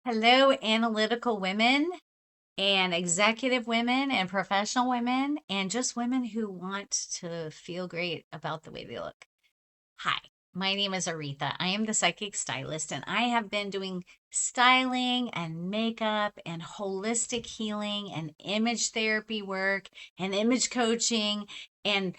Hello, analytical women and executive women and professional women and just women who want to feel great about the way they look. Hi, my name is Aretha. I am the psychic stylist, and I have been doing styling and makeup and holistic healing and image therapy work and image coaching and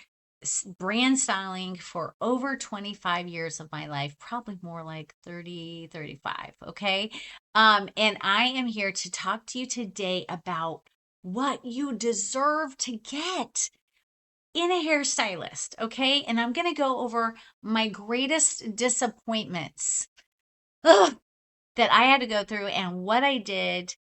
brand styling for over 25 years of my life, probably more like 30, 35. Okay. And I am here to talk to you today about what you deserve to get in a hairstylist, okay? And I'm going to go over my greatest disappointments ugh, that I had to go through and what I did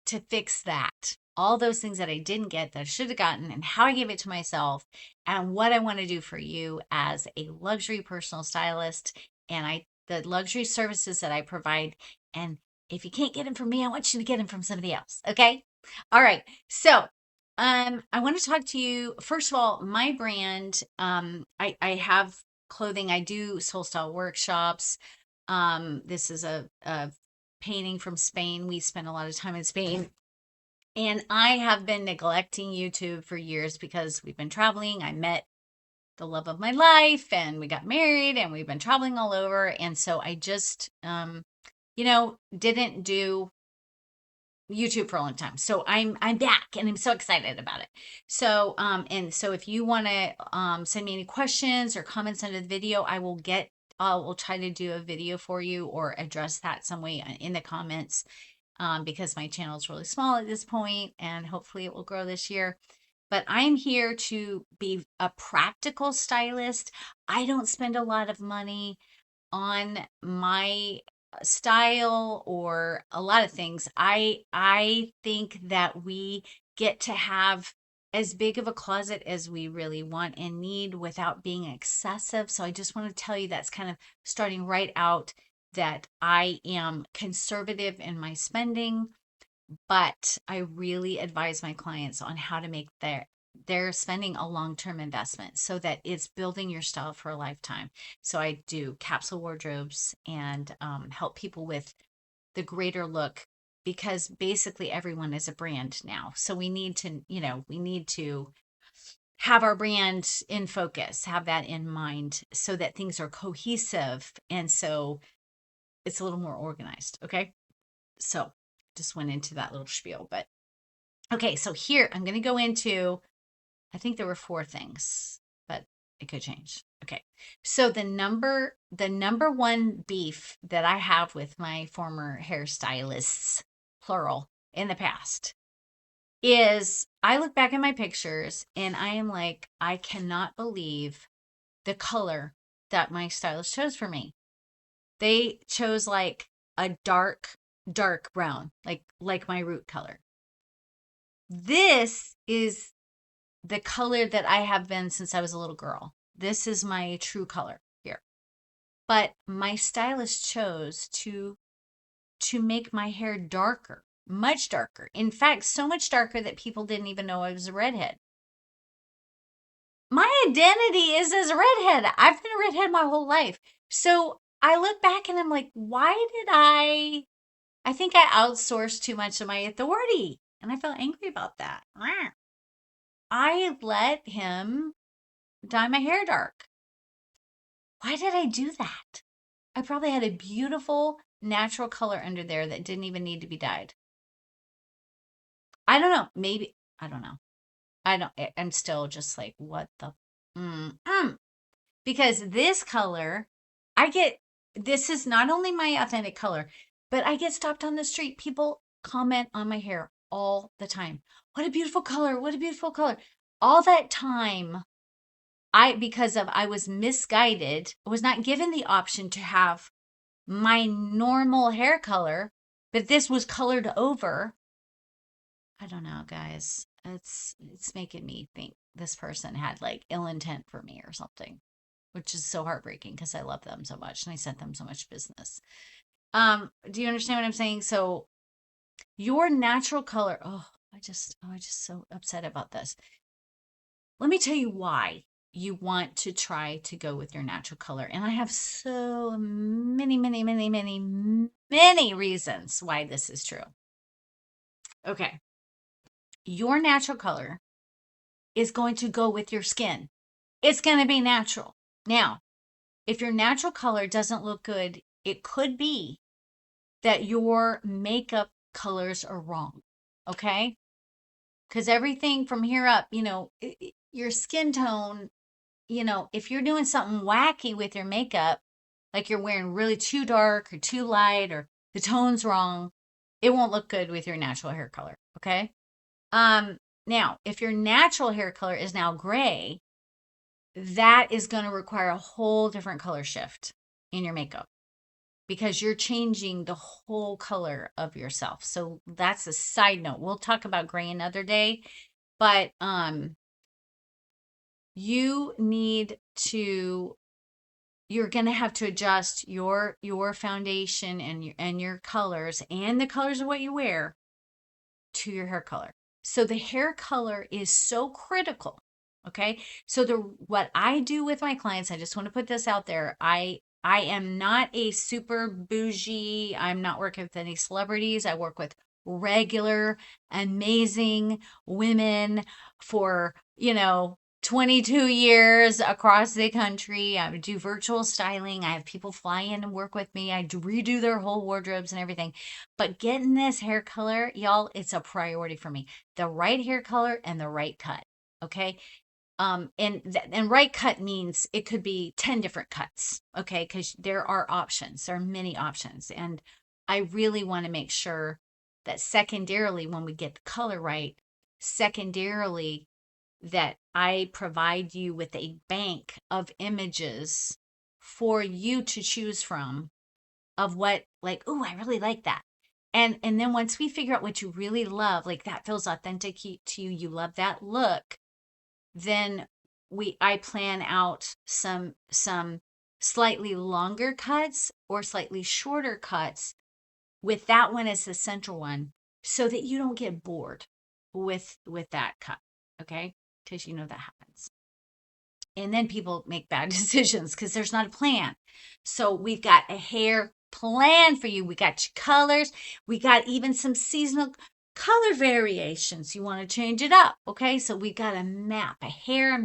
to fix that. All those things that I didn't get that I should have gotten, and how I gave it to myself, and what I want to do for you as a luxury personal stylist, and the luxury services that I provide. And if you can't get them from me, I want you to get them from somebody else. Okay. All right. So I want to talk to you first of all. My brand, I have clothing. I do soul style workshops. This is a painting from Spain. We spent a lot of time in Spain. And I have been neglecting YouTube for years because we've been traveling. I met the love of my life and we got married and we've been traveling all over. And so I just, didn't do YouTube for a long time. So I'm back and I'm so excited about it. So and so if you want to send me any questions or comments under the video, I will try to do a video for you or address that some way in the comments, because my channel is really small at this point and hopefully it will grow this year. But I'm here to be a practical stylist. I don't spend a lot of money on my style or a lot of things. I think that we get to have as big of a closet as we really want and need without being excessive. So I just want to tell you that's kind of starting right out, that I am conservative in my spending, but I really advise my clients on how to make their spending a long-term investment so that it's building your style for a lifetime. So I do capsule wardrobes and help people with the greater look, because basically everyone is a brand now. So we need to have our brand in focus, have that in mind so that things are cohesive and so it's a little more organized. Okay. So just went into that little spiel, but okay. So here I'm going to go into, I think there were four things, but it could change. Okay. So the number one beef that I have with my former hairstylists, plural, in the past is I look back at my pictures and I am like, I cannot believe the color that my stylist chose for me. They chose like a dark brown, like my root color. This is the color that I have been since I was a little girl. This is my true color here. But my stylist chose to make my hair darker, much darker. In fact, so much darker that people didn't even know I was a redhead. My identity is as a redhead. I've been a redhead my whole life. So I look back and I'm like, why did I think I outsourced too much of my authority. And I felt angry about that. I let him dye my hair dark. Why did I do that? I probably had a beautiful natural color under there that didn't even need to be dyed. I don't know. Maybe, I don't know. I'm still just like, what the? Mm, mm. Because this color, I get, this is not only my authentic color, but I get stopped on the street. People comment on my hair all the time. What a beautiful color. What a beautiful color. All that time, because of I was misguided, was not given the option to have my normal hair color, but this was colored over. I don't know, guys. It's making me think this person had like ill intent for me or something, which is so heartbreaking because I love them so much and I sent them so much business. Do you understand what I'm saying? So your natural color, I just so upset about this. Let me tell you why you want to try to go with your natural color. And I have so many, many, many, many, many reasons why this is true. Okay. Your natural color is going to go with your skin. It's going to be natural. Now, if your natural color doesn't look good, it could be that your makeup colors are wrong. Okay? Because everything from here up, your skin tone, if you're doing something wacky with your makeup, like you're wearing really too dark or too light or the tone's wrong, it won't look good with your natural hair color. Okay? Um, Now, if your natural hair color is now gray, that is going to require a whole different color shift in your makeup because you're changing the whole color of yourself. So that's a side note. We'll talk about gray another day, but you need to you're going to have to adjust your foundation and your colors and the colors of what you wear to your hair color. So the hair color is so critical. Okay. So what I do with my clients, I just want to put this out there. I am not a super bougie. I'm not working with any celebrities. I work with regular, amazing women for, 22 years across the country. I do virtual styling. I have people fly in and work with me. I redo their whole wardrobes and everything. But getting this hair color, y'all, it's a priority for me. The right hair color and the right cut. Okay. And right cut means it could be 10 different cuts. Okay. Because there are options. There are many options. And I really want to make sure that secondarily, when we get the color right, secondarily, that I provide you with a bank of images for you to choose from of what, like, oh, I really like that. And then once we figure out what you really love, like that feels authentic to you, you love that look, then I plan out some slightly longer cuts or slightly shorter cuts with that one as the central one so that you don't get bored with that cut. Okay? Because that happens. And then people make bad decisions because there's not a plan. So we've got a hair plan for you. We got your colors. We got even some seasonal color variations. You want to change it up. Okay. So we got a map, a hair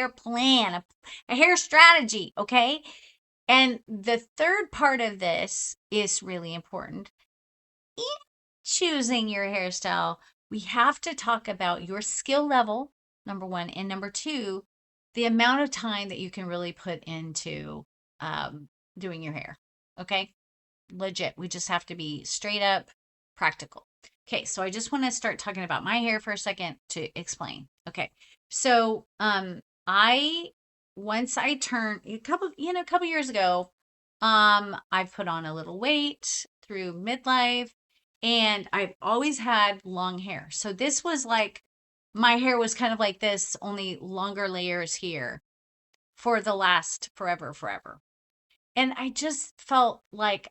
plan, a hair strategy. Okay. And the third part of this is really important. In choosing your hairstyle, we have to talk about your skill level, number one, and number two, the amount of time that you can really put into doing your hair. Okay, legit. We just have to be straight up practical. Okay, so I just want to start talking about my hair for a second to explain. Okay, so I once I turned a couple years ago, I've put on a little weight through midlife, and I've always had long hair. So this was like my hair was kind of like this, only longer layers here for the last forever. And I just felt like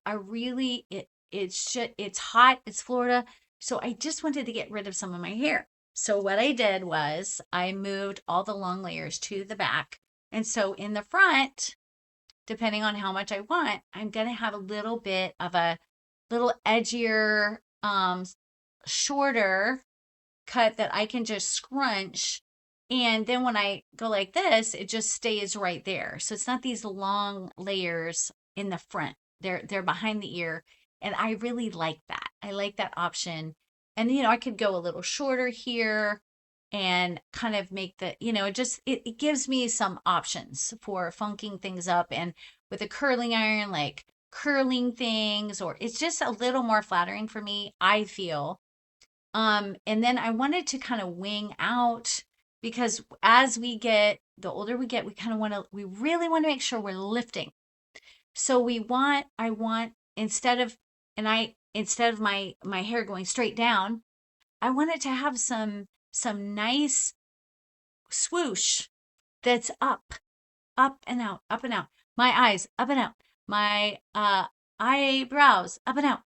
it's hot, it's Florida, so I just wanted to get rid of some of my hair. So what I did was I moved all the long layers to the back. And so in the front, depending on how much I want, I'm going to have a little bit of a little edgier, shorter cut that I can just scrunch. And then when I go like this, it just stays right there. So it's not these long layers in the front. They're behind the ear. And I really like that. I like that option. And I could go a little shorter here and kind of make it gives me some options for funking things up, and with a curling iron, like curling things, or it's just a little more flattering for me, I feel. And then I wanted to kind of wing out, because as the older we get, we really want to make sure we're lifting. So I want, instead of my hair going straight down, I want it to have some nice swoosh that's up and out, up and out. My eyes, up and out. My eyebrows, up and out.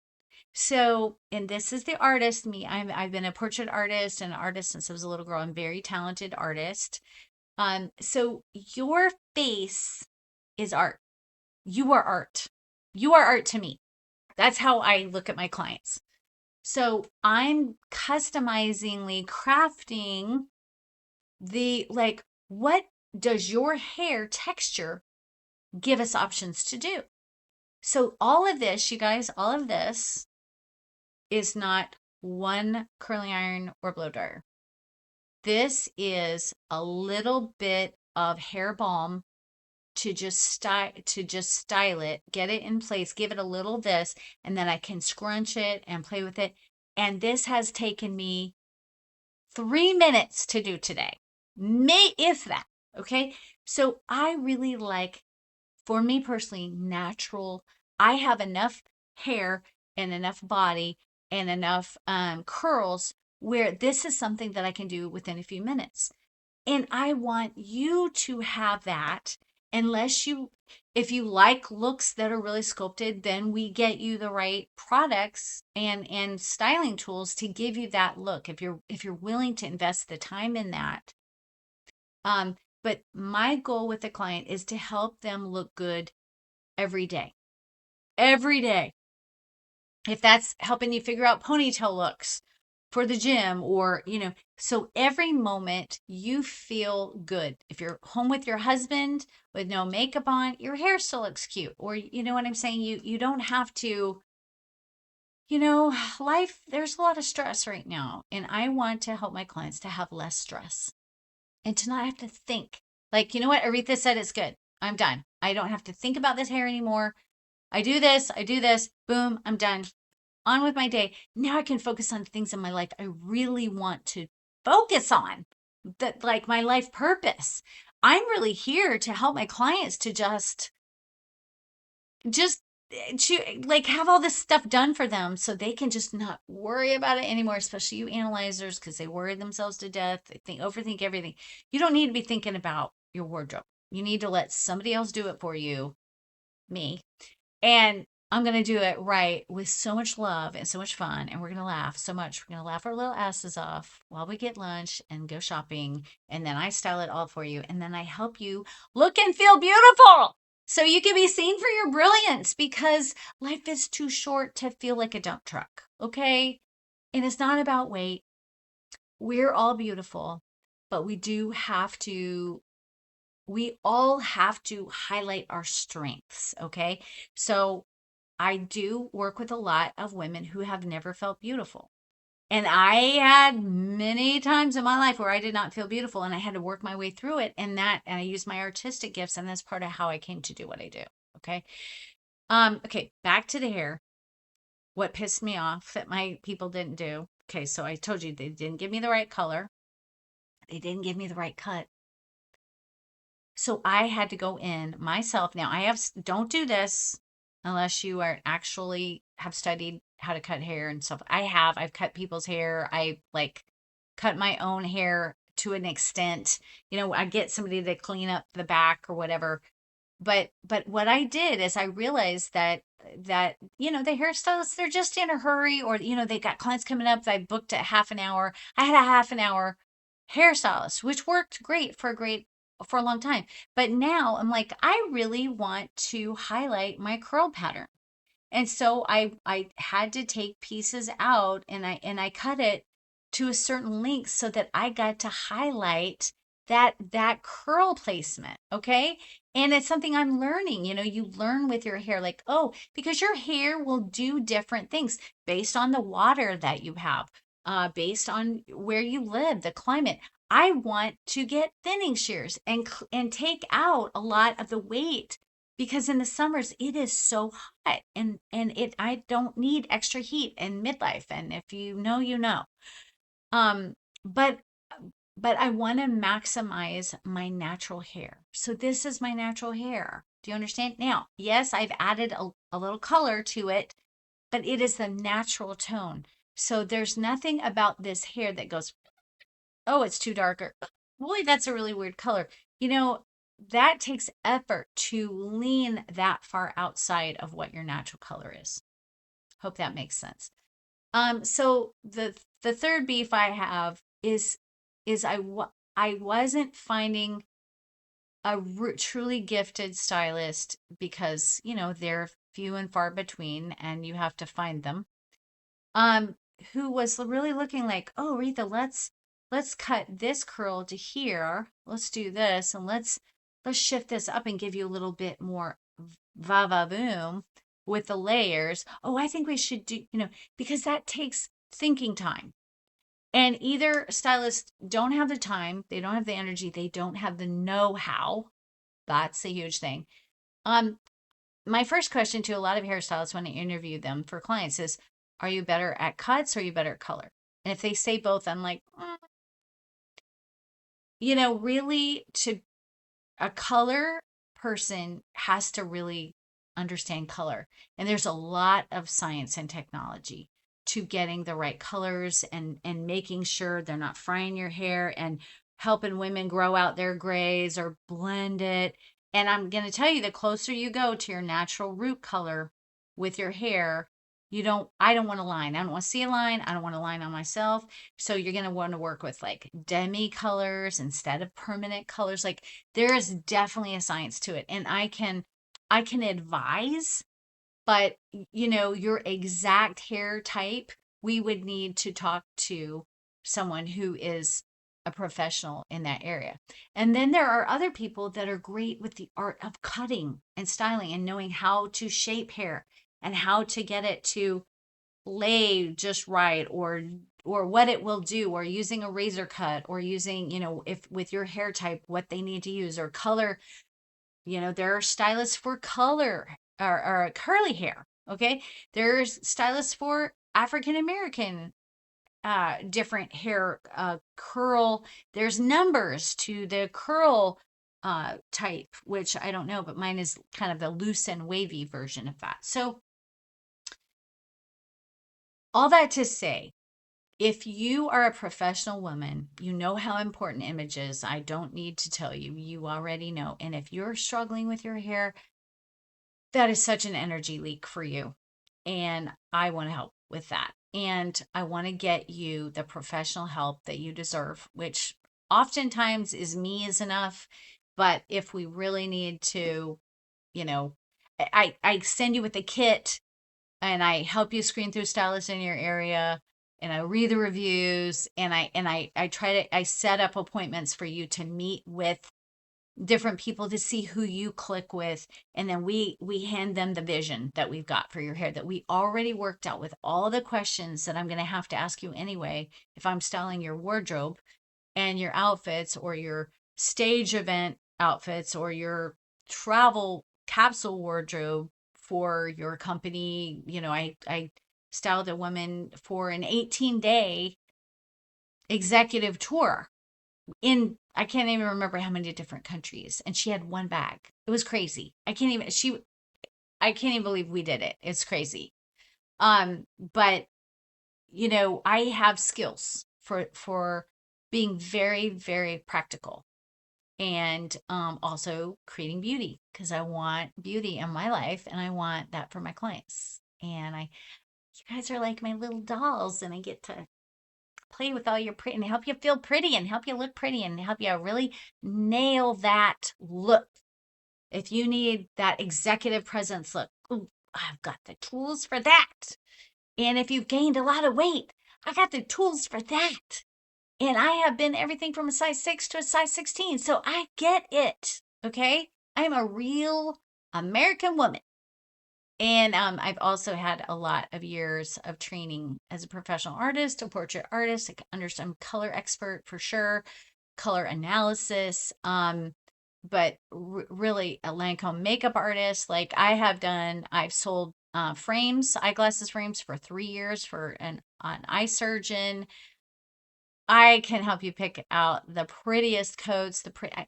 So, and this is the artist me. I've been a portrait artist and an artist since I was a little girl. I'm a very talented artist. So your face is art. You are art. You are art to me. That's how I look at my clients. So I'm customizingly crafting the like, what does your hair texture give us options to do? So all of this, you guys, all of this is not one curling iron or blow dryer. This is a little bit of hair balm to just style it, get it in place, give it a little this, and then I can scrunch it and play with it. And this has taken me 3 minutes to do today. May if that. Okay. So I really like, for me personally, natural. I have enough hair and enough body and enough curls where this is something that I can do within a few minutes. And I want you to have that. Unless you, if you like looks that are really sculpted, then we get you the right products and styling tools to give you that look. If you're willing to invest the time in that. But my goal with the client is to help them look good every day. Every day. If that's helping you figure out ponytail looks for the gym, or, so every moment you feel good. If you're home with your husband with no makeup on, your hair still looks cute. Or, you know what I'm saying? You don't have to, life, there's a lot of stress right now. And I want to help my clients to have less stress and to not have to think. Like, you know what? Aretha said it's good. I'm done. I don't have to think about this hair anymore. I do this, boom, I'm done. On with my day. Now I can focus on things in my life I really want to focus on, that like my life purpose. I'm really here to help my clients to just to like have all this stuff done for them so they can just not worry about it anymore, especially you analyzers, because they worry themselves to death. They overthink everything. You don't need to be thinking about your wardrobe. You need to let somebody else do it for you, me. And I'm going to do it right with so much love and so much fun. And we're going to laugh so much. We're going to laugh our little asses off while we get lunch and go shopping. And then I style it all for you. And then I help you look and feel beautiful so you can be seen for your brilliance, because life is too short to feel like a dump truck. Okay. And it's not about weight. We're all beautiful, but we all have to highlight our strengths. Okay. So I do work with a lot of women who have never felt beautiful. And I had many times in my life where I did not feel beautiful and I had to work my way through it. And I used my artistic gifts, and that's part of how I came to do what I do. Okay. Okay, back to the hair. What pissed me off that my people didn't do. Okay, so I told you they didn't give me the right color. They didn't give me the right cut. So I had to go in myself. Now don't do this unless you are actually have studied how to cut hair and stuff. I've cut people's hair. I like cut my own hair to an extent. I get somebody to clean up the back or whatever. But what I did is I realized that the hairstylists, they're just in a hurry, or they got clients coming up. I booked a half an hour. I had a half an hour hairstylist, which worked great for a long time. But now I'm like, I really want to highlight my curl pattern. And so I had to take pieces out, and I cut it to a certain length so that I got to highlight that curl placement. Okay. And it's something I'm learning. You learn with your hair, like, oh, because your hair will do different things based on the water that you have, based on where you live, the climate. I want to get thinning shears and take out a lot of the weight, because in the summers it is so hot, and I don't need extra heat in midlife. And if you know, you know. Um, but I want to maximize my natural hair. So this is my natural hair. Do you understand? Now, yes, I've added a little color to it, but it is the natural tone. So there's nothing about this hair that goes, oh, it's too darker. Boy, that's a really weird color. That takes effort to lean that far outside of what your natural color is. Hope that makes sense. So the third beef I have is I wasn't finding a truly gifted stylist, because they're few and far between, and you have to find them. Um, who was really looking like, oh, Retha, let's cut this curl to here. Let's do this, and let's shift this up and give you a little bit more va va boom with the layers. Oh, I think we should do, because that takes thinking time. And either stylists don't have the time, they don't have the energy, they don't have the know-how. That's a huge thing. Um, my first question to a lot of hairstylists when I interview them for clients is, are you better at cuts or are you better at color? And if they say both, I'm like, really, to a color person has to really understand color. And there's a lot of science and technology to getting the right colors and making sure they're not frying your hair and helping women grow out their grays or blend it. And I'm going to tell you, the closer you go to your natural root color with your hair, I don't want a line. I don't want to see a line. I don't want a line on myself. So you're going to want to work with like demi colors instead of permanent colors. Like, there is definitely a science to it, and I can advise, but your exact hair type, we would need to talk to someone who is a professional in that area. And then there are other people that are great with the art of cutting and styling and knowing how to shape hair and how to get it to lay just right, or what it will do, or using a razor cut, or using, if with your hair type, what they need to use, or color. There are stylists for color, or curly hair. Okay. There's stylists for African American different hair curl. There's numbers to the curl type, which I don't know, but mine is kind of the loose and wavy version of that. So all that to say, if you are a professional woman, you know how important image is. I don't need to tell you, you already know. And if you're struggling with your hair, that is such an energy leak for you. And I want to help with that. And I want to get you the professional help that you deserve, which oftentimes is me is enough. But if we really need to, you know, I send you with a kit, and I help you screen through stylists in your area, and I read the reviews, and I set up appointments for you to meet with different people to see who you click with, and then we hand them the vision that we've got for your hair that we already worked out with all the questions that I'm going to have to ask you anyway if I'm styling your wardrobe and your outfits, or your stage event outfits, or your travel capsule wardrobe for your company. I styled a woman for an 18-day executive tour in, I can't even remember how many different countries, and she had one bag. It was crazy. I can't even believe we did it. It's crazy. But I have skills for being very, very practical, and also creating beauty, because I want beauty in my life and I want that for my clients. And you guys are like my little dolls, and I get to play with all your pretty and help you feel pretty and help you look pretty and help you really nail that look. If you need that executive presence look, ooh, I've got the tools for that. And if you've gained a lot of weight, I got the tools for that. And I have been everything from a size 6 to a size 16. So I get it. Okay. I'm a real American woman. And I've also had a lot of years of training as a professional artist, a portrait artist. I understand, I'm a color expert for sure, color analysis. But really a Lancome makeup artist. Like, I've sold frames, eyeglasses frames for 3 years for an eye surgeon. I can help you pick out the prettiest coats.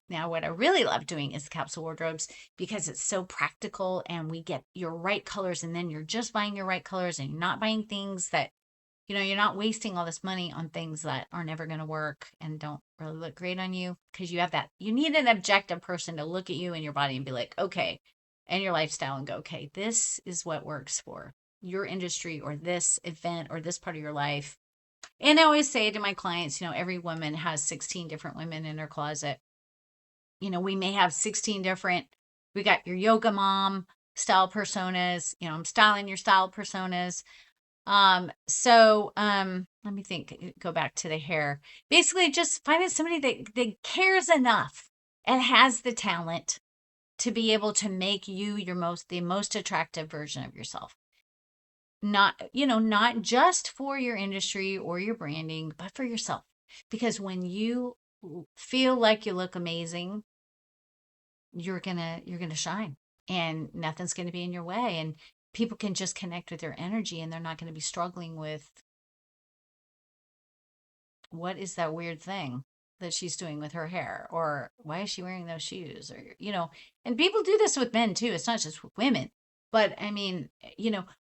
Now, what I really love doing is capsule wardrobes, because it's so practical and we get your right colors, and then you're just buying your right colors and you're not buying things that, you're not wasting all this money on things that are never going to work and don't really look great on you, because you need an objective person to look at you and your body and be like, okay, and your lifestyle, and go, okay, this is what works for your industry or this event or this part of your life. And I always say to my clients, every woman has 16 different women in her closet. We may have 16 different, we got your yoga mom, style personas. I'm styling your style personas. Let me think, go back to the hair. Basically, just finding somebody that cares enough and has the talent to be able to make you the most attractive version of yourself. Not just for your industry or your branding, but for yourself. Because when you feel like you look amazing, you're gonna shine, and nothing's gonna be in your way, and people can just connect with your energy, and they're not going to be struggling with what is that weird thing that she's doing with her hair, or why is she wearing those shoes, or and people do this with men too. It's not just with women, but I mean,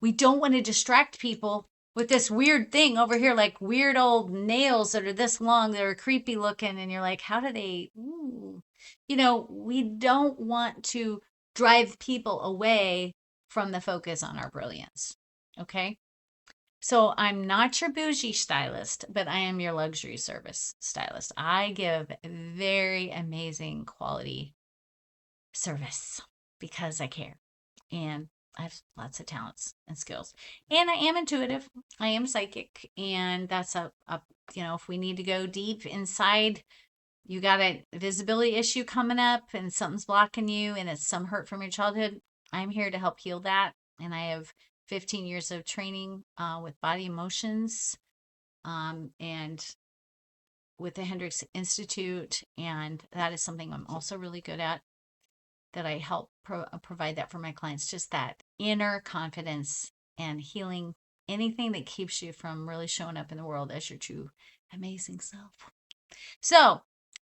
we don't want to distract people with this weird thing over here, like weird old nails that are this long that are creepy looking, and you're like, how do they ooh. We don't want to drive people away from the focus on our brilliance. Okay. So I'm not your bougie stylist, but I am your luxury service stylist. I give very amazing quality service because I care, and I have lots of talents and skills. And I am intuitive. I am psychic, and that's if we need to go deep inside, you got a visibility issue coming up and something's blocking you and it's some hurt from your childhood, I'm here to help heal that. And I have 15 years of training with body emotions, and with the Hendricks Institute. And that is something I'm also really good at, that I help provide that for my clients, just that inner confidence and healing anything that keeps you from really showing up in the world as your true amazing self. So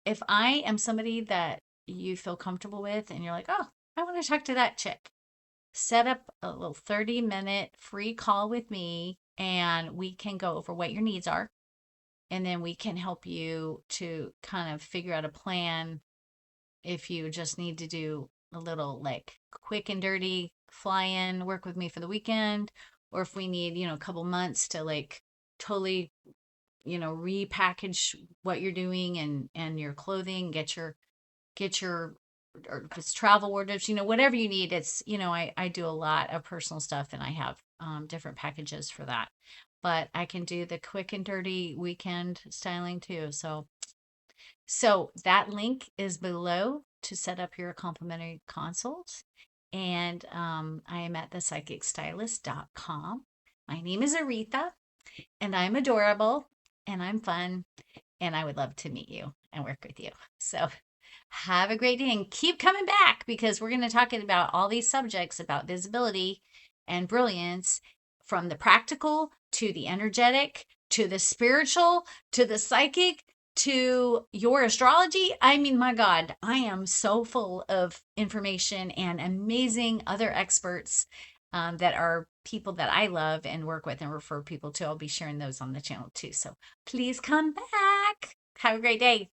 if I am somebody that you feel comfortable with and you're like, oh, I want to talk to that chick, set up a little 30-minute free call with me, and we can go over what your needs are. And then we can help you to kind of figure out a plan if you just need to do a little like quick and dirty fly in, work with me for the weekend, or if we need, a couple months to like totally repackage what you're doing and your clothing, get your or if it's travel wardrobes, whatever you need. It's I do a lot of personal stuff, and I have different packages for that, but I can do the quick and dirty weekend styling too. So that link is below to set up your complimentary consult. And I am at thepsychicstylist.com. My name is Aretha, and I'm adorable, and I'm fun, and I would love to meet you and work with you. So have a great day and keep coming back, because we're going to talk about all these subjects about visibility and brilliance, from the practical to the energetic to the spiritual to the psychic to your astrology. I mean, my God, I am so full of information and amazing other experts that are people that I love and work with and refer people to. I'll be sharing those on the channel too. So please come back. Have a great day.